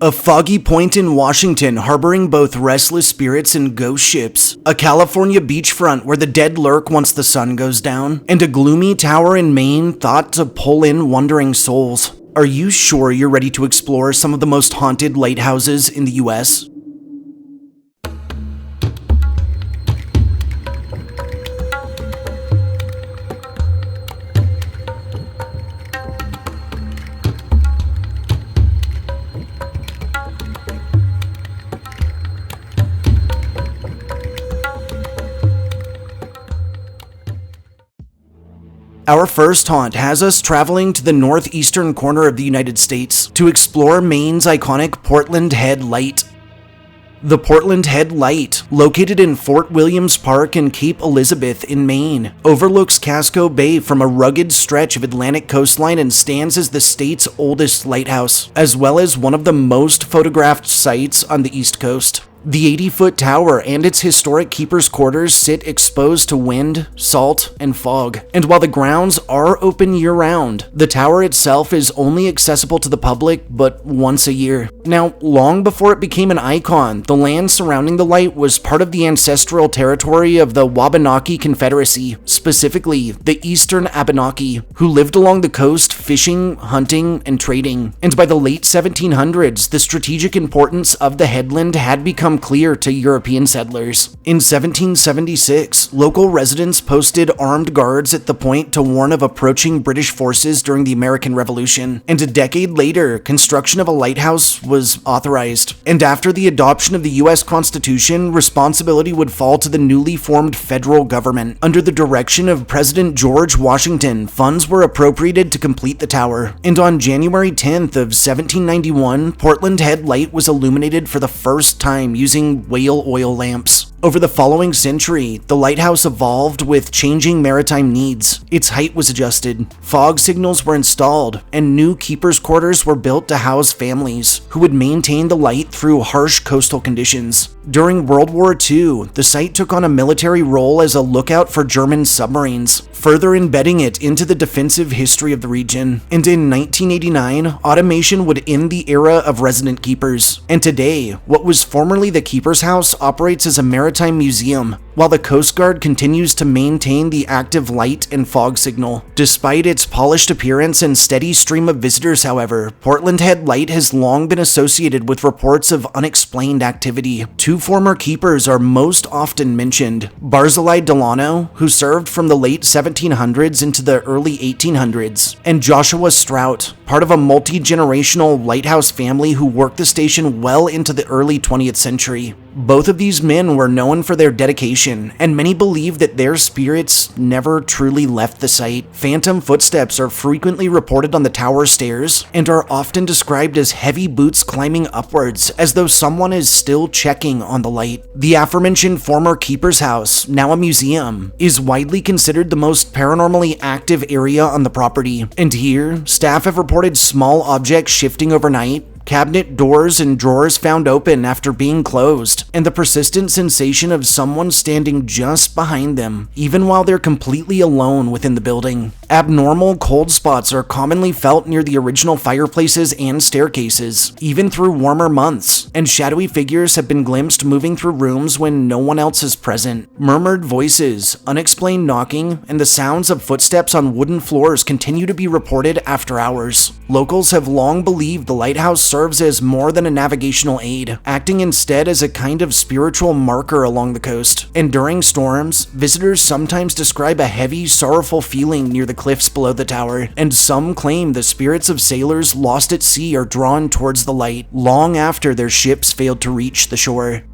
A foggy point in Washington harboring both restless spirits and ghost ships, a California beachfront where the dead lurk once the sun goes down, and a gloomy tower in Maine thought to pull in wandering souls. Are you sure you're ready to explore some of the most haunted lighthouses in the US? Our first haunt has us traveling to the northeastern corner of the United States to explore Maine's iconic Portland Head Light. The Portland Head Light, located in Fort Williams Park in Cape Elizabeth in Maine, overlooks Casco Bay from a rugged stretch of Atlantic coastline and stands as the state's oldest lighthouse, as well as one of the most photographed sites on the East Coast. The 80-foot tower and its historic keeper's quarters sit exposed to wind, salt, and fog. And while the grounds are open year-round, the tower itself is only accessible to the public but once a year. Now, long before it became an icon, the land surrounding the light was part of the ancestral territory of the Wabanaki Confederacy, specifically the Eastern Abenaki, who lived along the coast fishing, hunting, and trading. And by the late 1700s, the strategic importance of the headland had become clear to European settlers. In 1776, local residents posted armed guards at the point to warn of approaching British forces during the American Revolution, and a decade later, construction of a lighthouse was authorized. And after the adoption of the US Constitution, responsibility would fall to the newly formed federal government. Under the direction of President George Washington, funds were appropriated to complete the tower, and on January 10th of 1791, Portland Head Light was illuminated for the first time using whale oil lamps. Over the following century, the lighthouse evolved with changing maritime needs. Its height was adjusted, fog signals were installed, and new keepers' quarters were built to house families who would maintain the light through harsh coastal conditions. During World War II, the site took on a military role as a lookout for German submarines, further embedding it into the defensive history of the region. And in 1989, automation would end the era of resident keepers. And today, what was formerly the keeper's house operates as a maritime museum, while the Coast Guard continues to maintain the active light and fog signal. Despite its polished appearance and steady stream of visitors, however, Portland Head Light has long been associated with reports of unexplained activity. Two former keepers are most often mentioned: Barzillai Delano, who served from the late 1700s into the early 1800s, and Joshua Strout, part of a multi-generational lighthouse family who worked the station well into the early 20th century. Both of these men were known for their dedication, and many believe that their spirits never truly left the site. Phantom footsteps are frequently reported on the tower stairs, and are often described as heavy boots climbing upwards, as though someone is still checking on the light. The aforementioned former keeper's house, now a museum, is widely considered the most paranormally active area on the property, and here, staff have reported small objects shifting overnight, cabinet doors and drawers found open after being closed, and the persistent sensation of someone standing just behind them, even while they're completely alone within the building. Abnormal cold spots are commonly felt near the original fireplaces and staircases, even through warmer months, and shadowy figures have been glimpsed moving through rooms when no one else is present. Murmured voices, unexplained knocking, and the sounds of footsteps on wooden floors continue to be reported after hours. Locals have long believed the lighthouse serves as more than a navigational aid, acting instead as a kind of spiritual marker along the coast. And during storms, visitors sometimes describe a heavy, sorrowful feeling near the cliffs below the tower, and some claim the spirits of sailors lost at sea are drawn towards the light long after their ships failed to reach the shore.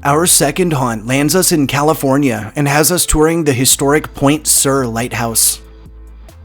Our second haunt lands us in California and has us touring the historic Point Sur Lighthouse.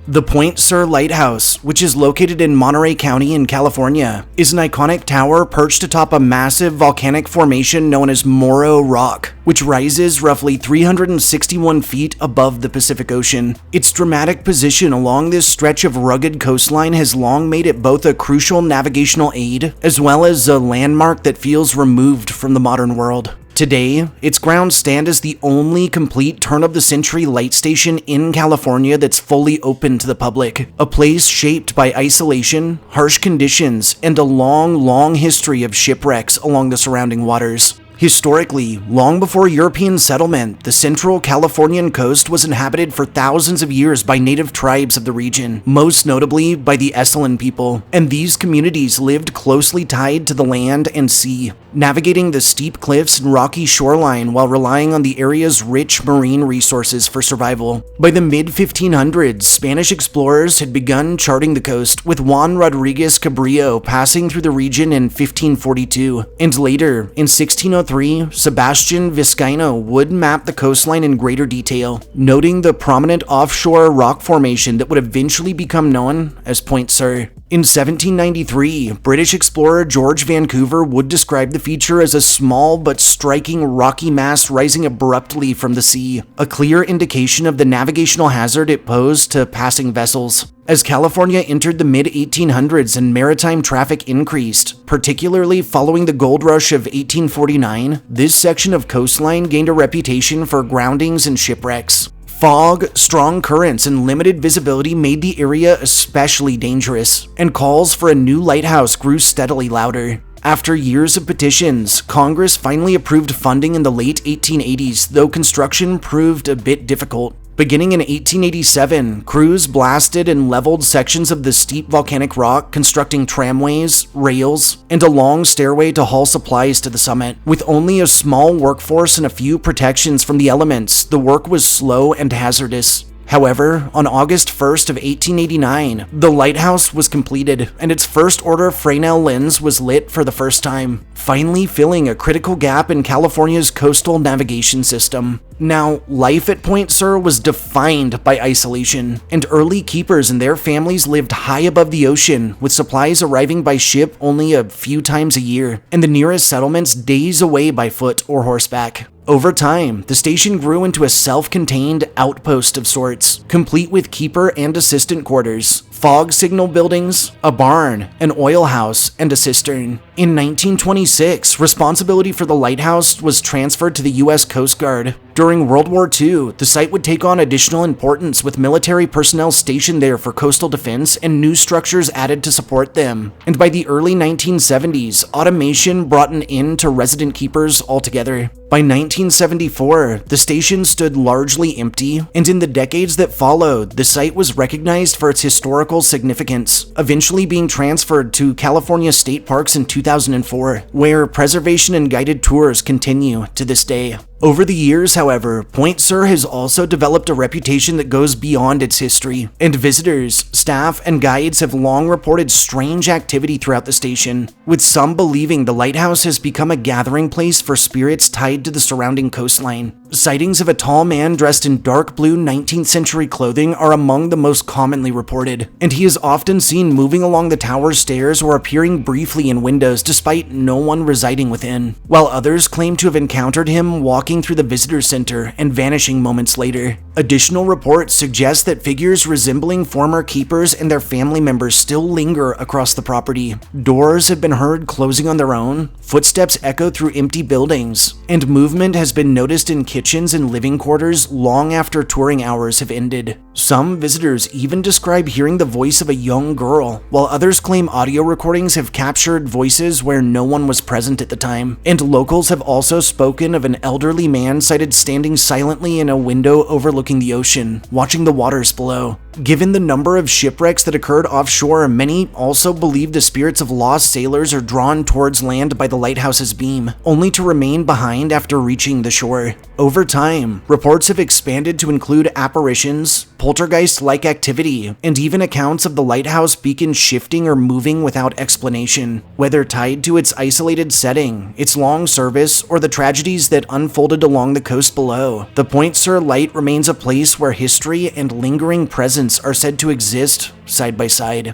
The Point Sur Lighthouse, which is located in Monterey County in California, is an iconic tower perched atop a massive volcanic formation known as Morro Rock, which rises roughly 361 feet above the Pacific Ocean. Its dramatic position along this stretch of rugged coastline has long made it both a crucial navigational aid, as well as a landmark that feels removed from the modern world. Today, its grounds stand as the only complete turn-of-the-century light station in California that's fully open to the public, a place shaped by isolation, harsh conditions, and a long history of shipwrecks along the surrounding waters. Historically, long before European settlement, the central Californian coast was inhabited for thousands of years by native tribes of the region, most notably by the Esselen people, and these communities lived closely tied to the land and sea, navigating the steep cliffs and rocky shoreline while relying on the area's rich marine resources for survival. By the mid-1500s, Spanish explorers had begun charting the coast, with Juan Rodriguez Cabrillo passing through the region in 1542, and later, in 1603, Sebastian Vizcaino would map the coastline in greater detail, noting the prominent offshore rock formation that would eventually become known as Point Sur. In 1793, British explorer George Vancouver would describe the feature as a small but striking rocky mass rising abruptly from the sea, a clear indication of the navigational hazard it posed to passing vessels. As California entered the mid-1800s and maritime traffic increased, particularly following the gold rush of 1849, this section of coastline gained a reputation for groundings and shipwrecks. Fog, strong currents, and limited visibility made the area especially dangerous, and calls for a new lighthouse grew steadily louder. After years of petitions, Congress finally approved funding in the late 1880s, though construction proved a bit difficult. Beginning in 1887, crews blasted and leveled sections of the steep volcanic rock, constructing tramways, rails, and a long stairway to haul supplies to the summit. With only a small workforce and a few protections from the elements, the work was slow and hazardous. However, on August 1st of 1889, the lighthouse was completed, and its first-order Fresnel lens was lit for the first time, finally filling a critical gap in California's coastal navigation system. Now, life at Point Sur was defined by isolation, and early keepers and their families lived high above the ocean, with supplies arriving by ship only a few times a year, and the nearest settlements days away by foot or horseback. Over time, the station grew into a self-contained outpost of sorts, complete with keeper and assistant quarters, fog signal buildings, a barn, an oil house, and a cistern. In 1926, responsibility for the lighthouse was transferred to the U.S. Coast Guard. During World War II, the site would take on additional importance, with military personnel stationed there for coastal defense and new structures added to support them. And by the early 1970s, automation brought an end to resident keepers altogether. By 1974, the station stood largely empty, and in the decades that followed, the site was recognized for its historical significance, eventually being transferred to California State Parks in 2004, where preservation and guided tours continue to this day. Over the years, however, Point Sur has also developed a reputation that goes beyond its history, and visitors, staff, and guides have long reported strange activity throughout the station, with some believing the lighthouse has become a gathering place for spirits tied to the surrounding coastline. Sightings of a tall man dressed in dark blue 19th century clothing are among the most commonly reported, and he is often seen moving along the tower's stairs or appearing briefly in windows despite no one residing within, while others claim to have encountered him walking through the visitor center and vanishing moments later. Additional reports suggest that figures resembling former keepers and their family members still linger across the property. Doors have been heard closing on their own, footsteps echo through empty buildings, and movement has been noticed in kitchens and living quarters long after touring hours have ended. Some visitors even describe hearing the voice of a young girl, while others claim audio recordings have captured voices where no one was present at the time. And locals have also spoken of an elderly man sighted standing silently in a window overlooking the ocean, watching the waters below. Given the number of shipwrecks that occurred offshore, many also believe the spirits of lost sailors are drawn towards land by the lighthouse's beam, only to remain behind after reaching the shore. Over time, reports have expanded to include apparitions, poltergeist-like activity, and even accounts of the lighthouse beacon shifting or moving without explanation, whether tied to its isolated setting, its long service, or the tragedies that unfolded along the coast below. The Point Sur light remains a place where history and lingering presence are said to exist side by side.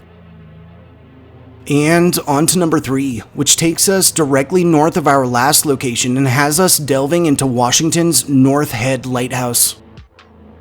And on to number 3, which takes us directly north of our last location and has us delving into Washington's North Head Lighthouse.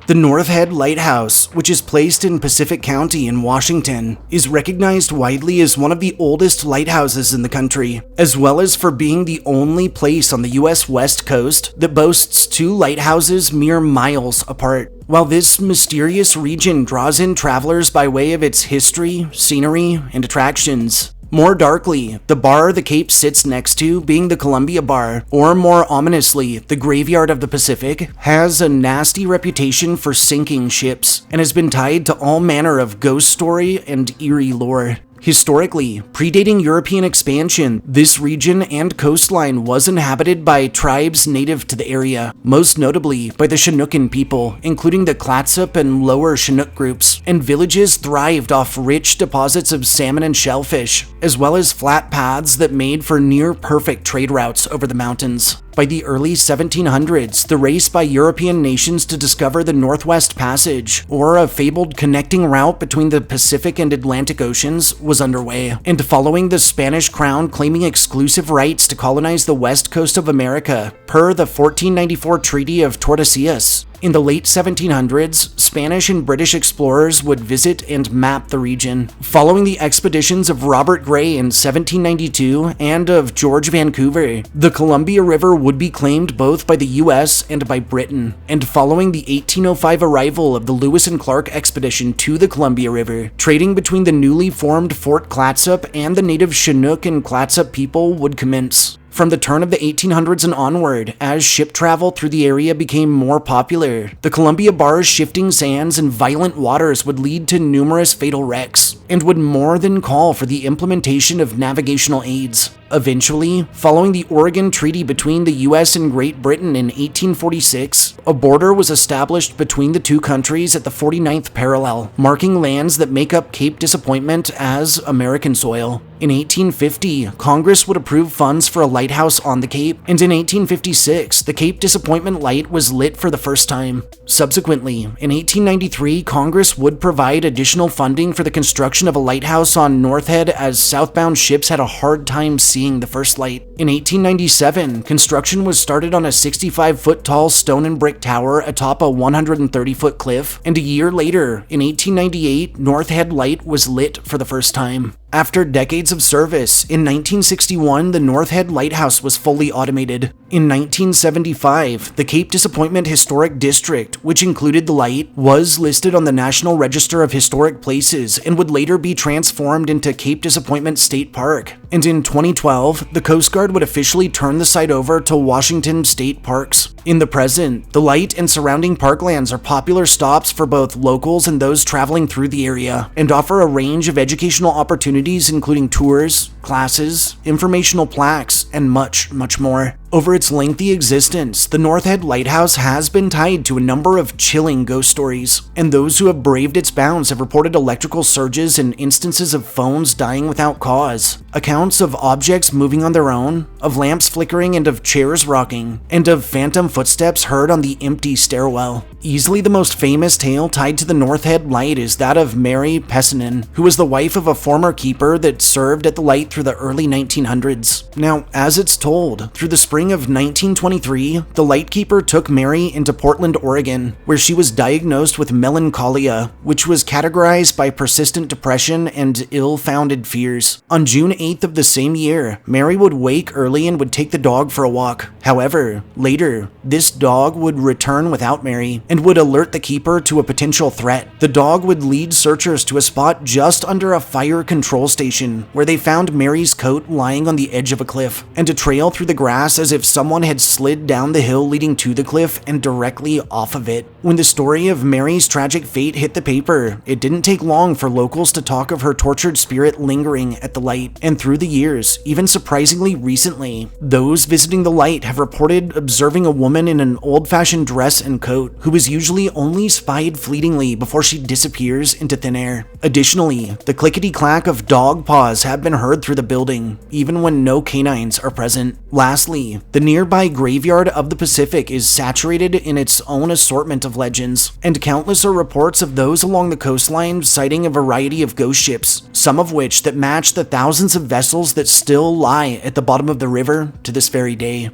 The North Head Lighthouse, which is placed in Pacific County in Washington, is recognized widely as one of the oldest lighthouses in the country, as well as for being the only place on the US West Coast that boasts two lighthouses mere miles apart. While this mysterious region draws in travelers by way of its history, scenery, and attractions, more darkly, the bar the Cape sits next to, being the Columbia Bar, or more ominously, the Graveyard of the Pacific, has a nasty reputation for sinking ships, and has been tied to all manner of ghost story and eerie lore. Historically, predating European expansion, this region and coastline was inhabited by tribes native to the area, most notably by the Chinookan people, including the Clatsop and Lower Chinook groups, and villages thrived off rich deposits of salmon and shellfish, as well as flat paths that made for near-perfect trade routes over the mountains. By the early 1700s, the race by European nations to discover the Northwest Passage, or a fabled connecting route between the Pacific and Atlantic Oceans, was underway. And following the Spanish crown claiming exclusive rights to colonize the west coast of America, per the 1494 Treaty of Tordesillas, in the late 1700s, Spanish and British explorers would visit and map the region. Following the expeditions of Robert Gray in 1792 and of George Vancouver, the Columbia River would be claimed both by the US and by Britain. And following the 1805 arrival of the Lewis and Clark expedition to the Columbia River, trading between the newly formed Fort Clatsop and the native Chinook and Clatsop people would commence. From the turn of the 1800s and onward, as ship travel through the area became more popular, the Columbia Bar's shifting sands and violent waters would lead to numerous fatal wrecks, and would more than call for the implementation of navigational aids. Eventually, following the Oregon Treaty between the US and Great Britain in 1846, a border was established between the two countries at the 49th parallel, marking lands that make up Cape Disappointment as American soil. In 1850, Congress would approve funds for a lighthouse on the Cape, and in 1856, the Cape Disappointment Light was lit for the first time. Subsequently, in 1893, Congress would provide additional funding for the construction of a lighthouse on North Head as southbound ships had a hard time seeing the first light. In 1897, construction was started on a 65-foot tall stone and brick tower atop a 130-foot cliff, and a year later, in 1898, North Head Light was lit for the first time. After decades of service, in 1961, the North Head Lighthouse was fully automated. In 1975, the Cape Disappointment Historic District, which included the light, was listed on the National Register of Historic Places and would later be transformed into Cape Disappointment State Park. And in 2012, the Coast Guard would officially turn the site over to Washington State Parks. In the present, the light and surrounding parklands are popular stops for both locals and those traveling through the area, and offer a range of educational opportunities including tours, classes, informational plaques, and much, much more. Over its lengthy existence, the North Head Lighthouse has been tied to a number of chilling ghost stories, and those who have braved its bounds have reported electrical surges and instances of phones dying without cause, accounts of objects moving on their own, of lamps flickering and of chairs rocking, and of phantom footsteps heard on the empty stairwell. Easily the most famous tale tied to the North Head Light is that of Mary Pessinen, who was the wife of a former keeper that served at the light through the early 1900s. Now, as it's told, through the spring of 1923, the lightkeeper took Mary into Portland, Oregon, where she was diagnosed with melancholia, which was categorized by persistent depression and ill-founded fears. On June 8th of the same year, Mary would wake early and would take the dog for a walk. However, later, this dog would return without Mary and would alert the keeper to a potential threat. The dog would lead searchers to a spot just under a fire control station, where they found Mary's coat lying on the edge of a cliff, and a trail through the grass as if someone had slid down the hill leading to the cliff and directly off of it. When the story of Mary's tragic fate hit the paper, it didn't take long for locals to talk of her tortured spirit lingering at the light, and through the years, even surprisingly recently, those visiting the light have reported observing a woman in an old-fashioned dress and coat, who is usually only spied fleetingly before she disappears into thin air. Additionally, the clickety-clack of dog paws have been heard through the building, even when no canines are present. Lastly, the nearby Graveyard of the Pacific is saturated in its own assortment of legends, and countless are reports of those along the coastline citing a variety of ghost ships, some of which that match the thousands of vessels that still lie at the bottom of the river to this very day.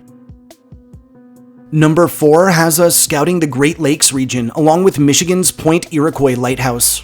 Number 4 has us scouting the Great Lakes region along with Michigan's Point Iroquois Lighthouse.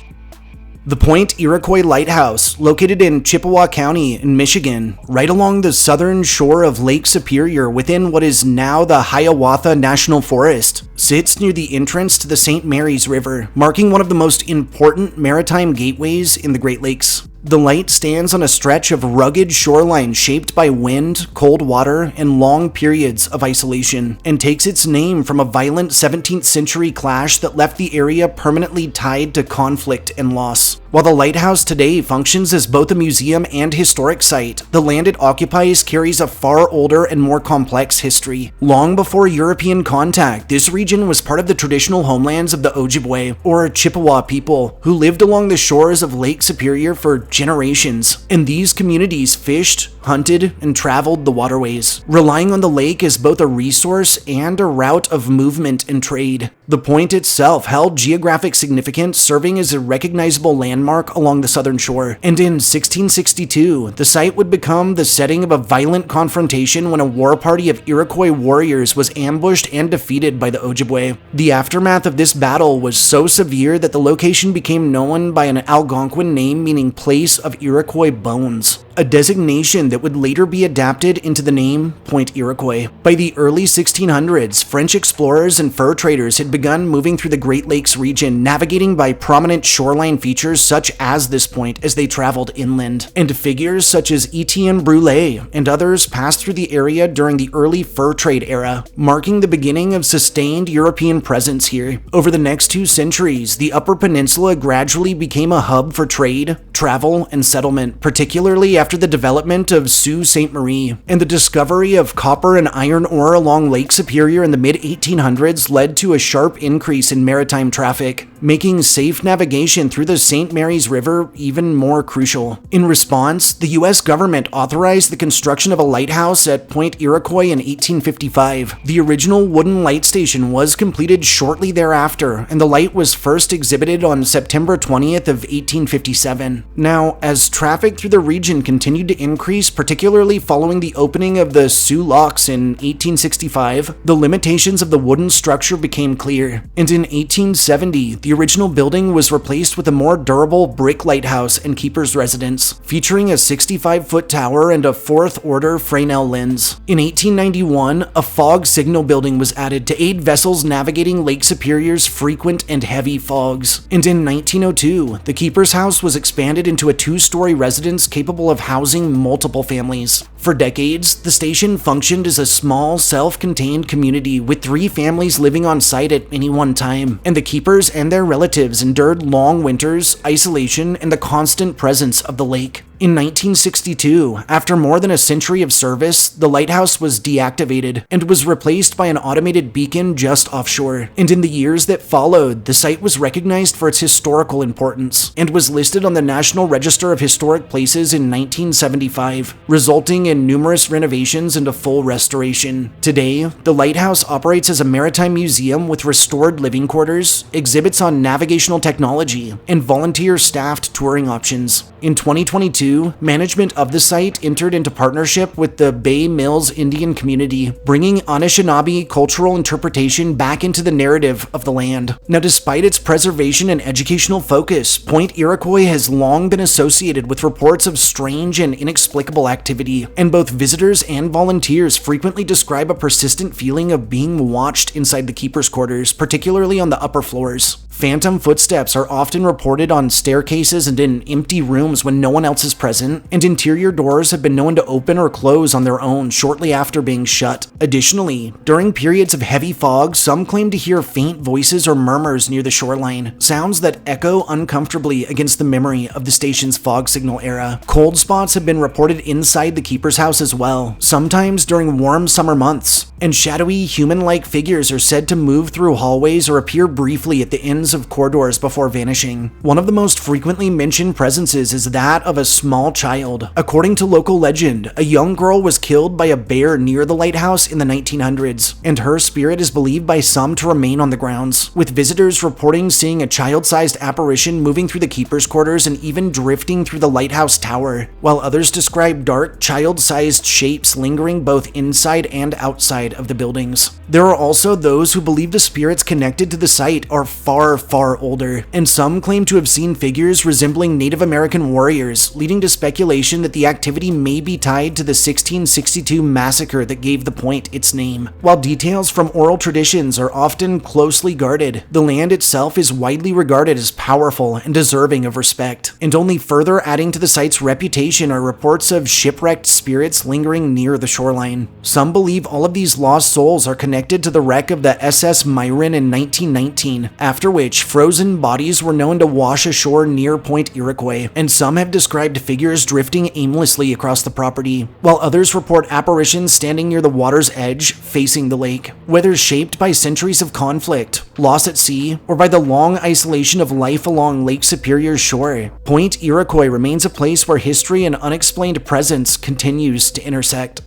The Point Iroquois Lighthouse, located in Chippewa County in Michigan, right along the southern shore of Lake Superior within what is now the Hiawatha National Forest, sits near the entrance to the St. Mary's River, marking one of the most important maritime gateways in the Great Lakes. The light stands on a stretch of rugged shoreline shaped by wind, cold water, and long periods of isolation, and takes its name from a violent 17th century clash that left the area permanently tied to conflict and loss. While the lighthouse today functions as both a museum and historic site, the land it occupies carries a far older and more complex history. Long before European contact, this region was part of the traditional homelands of the Ojibwe, or Chippewa people, who lived along the shores of Lake Superior for generations, and these communities fished, hunted, and traveled the waterways, relying on the lake as both a resource and a route of movement and trade. The point itself held geographic significance, serving as a recognizable landmark along the southern shore, and in 1662, the site would become the setting of a violent confrontation when a war party of Iroquois warriors was ambushed and defeated by the Ojibwe. The aftermath of this battle was so severe that the location became known by an Algonquin name meaning place of Iroquois bones, a designation that would later be adapted into the name Point Iroquois. By the early 1600s, French explorers and fur traders had begun moving through the Great Lakes region, navigating by prominent shoreline features such as this point as they traveled inland, and figures such as Etienne Brulé and others passed through the area during the early fur trade era, marking the beginning of sustained European presence here. Over the next 2 centuries, the Upper Peninsula gradually became a hub for trade, travel, and settlement, particularly after the development of Sault Ste. Marie, and the discovery of copper and iron ore along Lake Superior in the mid-1800s led to a sharp increase in maritime traffic, making safe navigation through the St. Mary's River even more crucial. In response, the US government authorized the construction of a lighthouse at Point Iroquois in 1855. The original wooden light station was completed shortly thereafter, and the light was first exhibited on September 20th of 1857. Now, as traffic through the region continued to increase, particularly following the opening of the Soo Locks in 1865, the limitations of the wooden structure became clear, and in 1870, the original building was replaced with a more durable brick lighthouse and keeper's residence, featuring a 65-foot tower and a 4th-order Fresnel lens. In 1891, a fog signal building was added to aid vessels navigating Lake Superior's frequent and heavy fogs, and in 1902, the keeper's house was expanded into a 2-story residence capable of housing multiple families. For decades, the station functioned as a small, self-contained community with 3 families living on site at any one time, and the keepers and their relatives endured long winters, isolation, and the constant presence of the lake. In 1962, after more than a century of service, the lighthouse was deactivated and was replaced by an automated beacon just offshore. And in the years that followed, the site was recognized for its historical importance and was listed on the National Register of Historic Places in 1975, resulting in numerous renovations and a full restoration. Today, the lighthouse operates as a maritime museum with restored living quarters, exhibits on navigational technology, and volunteer-staffed touring options. In 2022, management of the site entered into partnership with the Bay Mills Indian community, bringing Anishinaabe cultural interpretation back into the narrative of the land. Now, despite its preservation and educational focus, Point Iroquois has long been associated with reports of strange and inexplicable activity, and both visitors and volunteers frequently describe a persistent feeling of being watched inside the keeper's quarters, particularly on the upper floors. Phantom footsteps are often reported on staircases and in empty rooms when no one else is present, and interior doors have been known to open or close on their own shortly after being shut. Additionally, during periods of heavy fog, some claim to hear faint voices or murmurs near the shoreline, sounds that echo uncomfortably against the memory of the station's fog signal era. Cold spots have been reported inside the keeper's house as well, sometimes during warm summer months, and shadowy human-like figures are said to move through hallways or appear briefly at the ends tens of corridors before vanishing. One of the most frequently mentioned presences is that of a small child. According to local legend, a young girl was killed by a bear near the lighthouse in the 1900s, and her spirit is believed by some to remain on the grounds, with visitors reporting seeing a child-sized apparition moving through the keeper's quarters and even drifting through the lighthouse tower, while others describe dark, child-sized shapes lingering both inside and outside of the buildings. There are also those who believe the spirits connected to the site are far, far older, and some claim to have seen figures resembling Native American warriors, leading to speculation that the activity may be tied to the 1662 massacre that gave the point its name. While details from oral traditions are often closely guarded, the land itself is widely regarded as powerful and deserving of respect, and only further adding to the site's reputation are reports of shipwrecked spirits lingering near the shoreline. Some believe all of these lost souls are connected to the wreck of the SS Myron in 1919, after which frozen bodies were known to wash ashore near Point Iroquois, and some have described figures drifting aimlessly across the property, while others report apparitions standing near the water's edge facing the lake. Whether shaped by centuries of conflict, loss at sea, or by the long isolation of life along Lake Superior's shore, Point Iroquois remains a place where history and unexplained presence continues to intersect.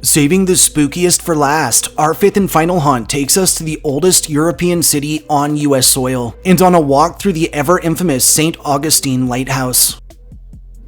Saving the spookiest for last, our fifth and final haunt takes us to the oldest European city on US soil, and on a walk through the ever-infamous St. Augustine Lighthouse.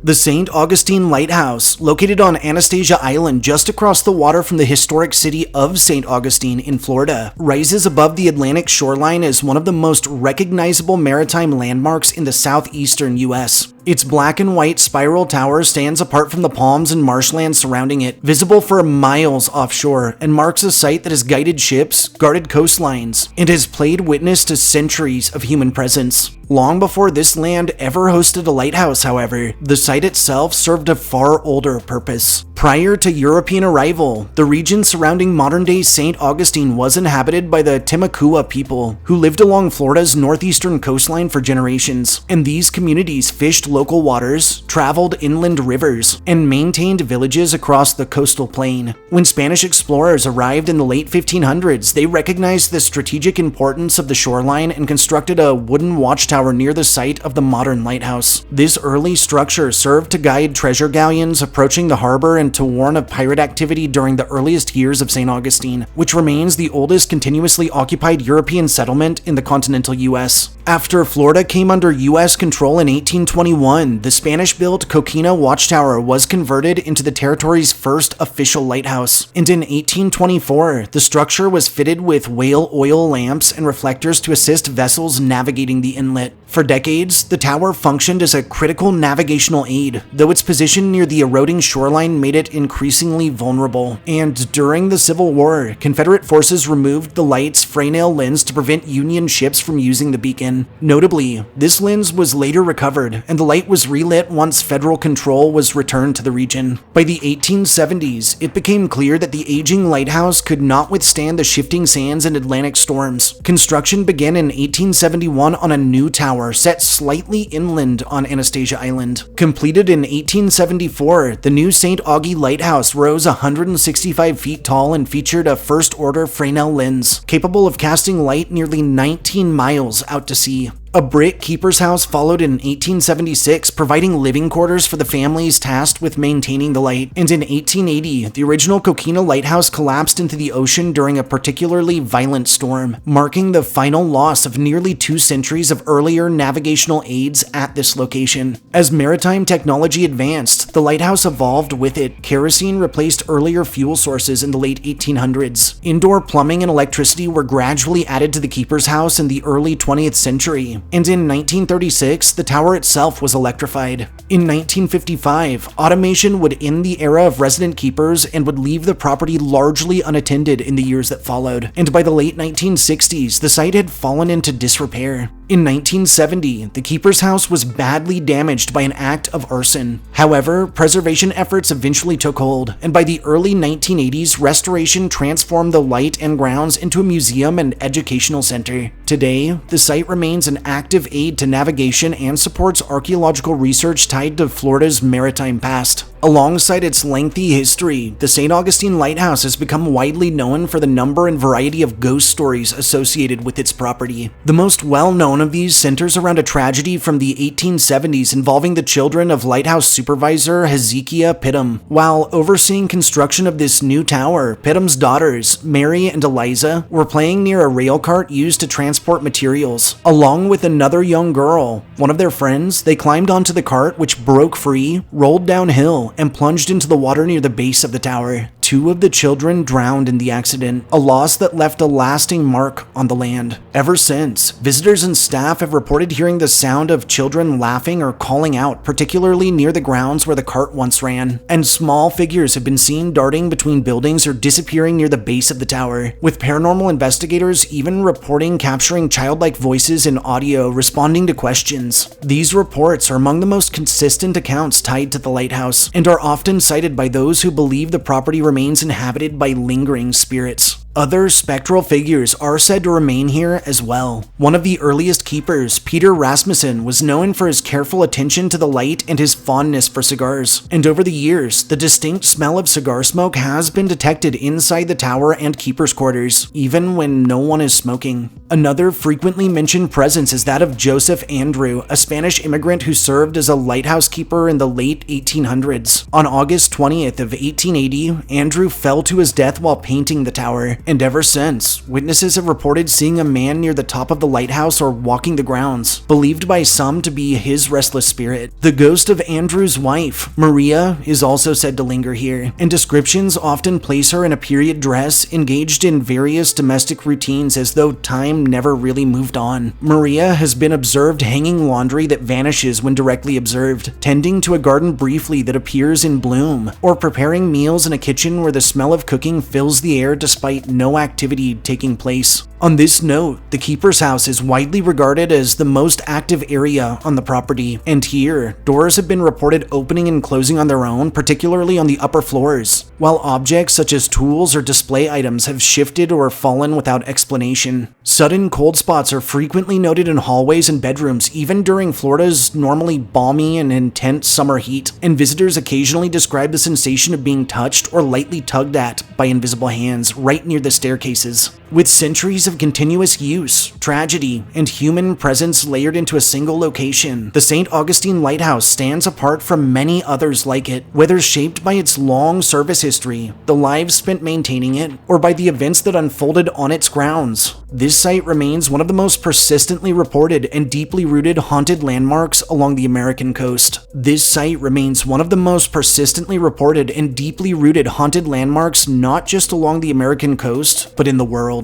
The St. Augustine Lighthouse, located on Anastasia Island just across the water from the historic city of St. Augustine in Florida, rises above the Atlantic shoreline as one of the most recognizable maritime landmarks in the southeastern US. Its black and white spiral tower stands apart from the palms and marshland surrounding it, visible for miles offshore, and marks a site that has guided ships, guarded coastlines, and has played witness to centuries of human presence. Long before this land ever hosted a lighthouse, however, the site itself served a far older purpose. Prior to European arrival, the region surrounding modern-day St. Augustine was inhabited by the Timucua people, who lived along Florida's northeastern coastline for generations, and these communities fished local waters, traveled inland rivers, and maintained villages across the coastal plain. When Spanish explorers arrived in the late 1500s, they recognized the strategic importance of the shoreline and constructed a wooden watchtower near the site of the modern lighthouse. This early structure served to guide treasure galleons approaching the harbor and to warn of pirate activity during the earliest years of St. Augustine, which remains the oldest continuously occupied European settlement in the continental US. After Florida came under US control in 1821, the Spanish-built Coquina Watchtower was converted into the territory's first official lighthouse, and in 1824, the structure was fitted with whale oil lamps and reflectors to assist vessels navigating the inlet. For decades, the tower functioned as a critical navigational aid, though its position near the eroding shoreline made it increasingly vulnerable. And during the Civil War, Confederate forces removed the light's Fresnel lens to prevent Union ships from using the beacon. Notably, this lens was later recovered, and the light was relit once federal control was returned to the region. By the 1870s, it became clear that the aging lighthouse could not withstand the shifting sands and Atlantic storms. Construction began in 1871 on a new tower set slightly inland on Anastasia Island. Completed in 1874, the new St. Augie Lighthouse rose 165 feet tall and featured a first-order Fresnel lens, capable of casting light nearly 19 miles out to sea. A brick keeper's house followed in 1876, providing living quarters for the families tasked with maintaining the light. And in 1880, the original Coquina Lighthouse collapsed into the ocean during a particularly violent storm, marking the final loss of nearly 2 centuries of earlier navigational aids at this location. As maritime technology advanced, the lighthouse evolved with it. Kerosene replaced earlier fuel sources in the late 1800s. Indoor plumbing and electricity were gradually added to the keeper's house in the early 20th century. And in 1936, the tower itself was electrified. In 1955, automation would end the era of resident keepers and would leave the property largely unattended in the years that followed. And by the late 1960s, the site had fallen into disrepair. In 1970, the keeper's house was badly damaged by an act of arson. However, preservation efforts eventually took hold, and by the early 1980s, restoration transformed the light and grounds into a museum and educational center. Today, the site remains an active aid to navigation and supports archaeological research tied to Florida's maritime past. Alongside its lengthy history, the St. Augustine Lighthouse has become widely known for the number and variety of ghost stories associated with its property. The most well-known of these centers around a tragedy from the 1870s involving the children of lighthouse supervisor Hezekiah Pittum. While overseeing construction of this new tower, Pittum's daughters, Mary and Eliza, were playing near a rail cart used to transport materials. Along with another young girl, one of their friends, they climbed onto the cart, which broke free, rolled downhill, and plunged into the water near the base of the tower. 2 of the children drowned in the accident, a loss that left a lasting mark on the land. Ever since, visitors and staff have reported hearing the sound of children laughing or calling out, particularly near the grounds where the cart once ran, and small figures have been seen darting between buildings or disappearing near the base of the tower, with paranormal investigators even reporting capturing childlike voices in audio responding to questions. These reports are among the most consistent accounts tied to the lighthouse, and are often cited by those who believe the property remains inhabited by lingering spirits. Other spectral figures are said to remain here as well. One of the earliest keepers, Peter Rasmussen, was known for his careful attention to the light and his fondness for cigars, and over the years, the distinct smell of cigar smoke has been detected inside the tower and keeper's quarters, even when no one is smoking. Another frequently mentioned presence is that of Joseph Andrew, a Spanish immigrant who served as a lighthouse keeper in the late 1800s. On August 20th of 1880, Andrew fell to his death while painting the tower, and ever since, witnesses have reported seeing a man near the top of the lighthouse or walking the grounds, believed by some to be his restless spirit. The ghost of Andrew's wife, Maria, is also said to linger here, and descriptions often place her in a period dress, engaged in various domestic routines as though time never really moved on. Maria has been observed hanging laundry that vanishes when directly observed, tending to a garden briefly that appears in bloom, or preparing meals in a kitchen where the smell of cooking fills the air despite no activity taking place. On this note, the keeper's house is widely regarded as the most active area on the property, and here, doors have been reported opening and closing on their own, particularly on the upper floors, while objects such as tools or display items have shifted or fallen without explanation. Sudden cold spots are frequently noted in hallways and bedrooms, even during Florida's normally balmy and intense summer heat, and visitors occasionally describe the sensation of being touched or lightly tugged at by invisible hands right near the staircases. With centuries of continuous use, tragedy, and human presence layered into a single location, the St. Augustine Lighthouse stands apart from many others like it, whether shaped by its long service history, the lives spent maintaining it, or by the events that unfolded on its grounds. This site remains one of the most persistently reported and deeply rooted haunted landmarks along the American coast. This site remains one of the most persistently reported and deeply rooted haunted landmarks not just along the American coast, but in the world.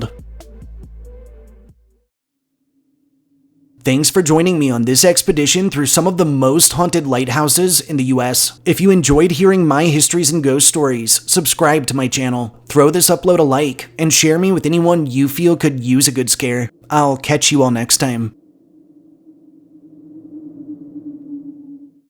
Thanks for joining me on this expedition through some of the most haunted lighthouses in the US. If you enjoyed hearing my histories and ghost stories, subscribe to my channel, throw this upload a like, and share me with anyone you feel could use a good scare. I'll catch you all next time.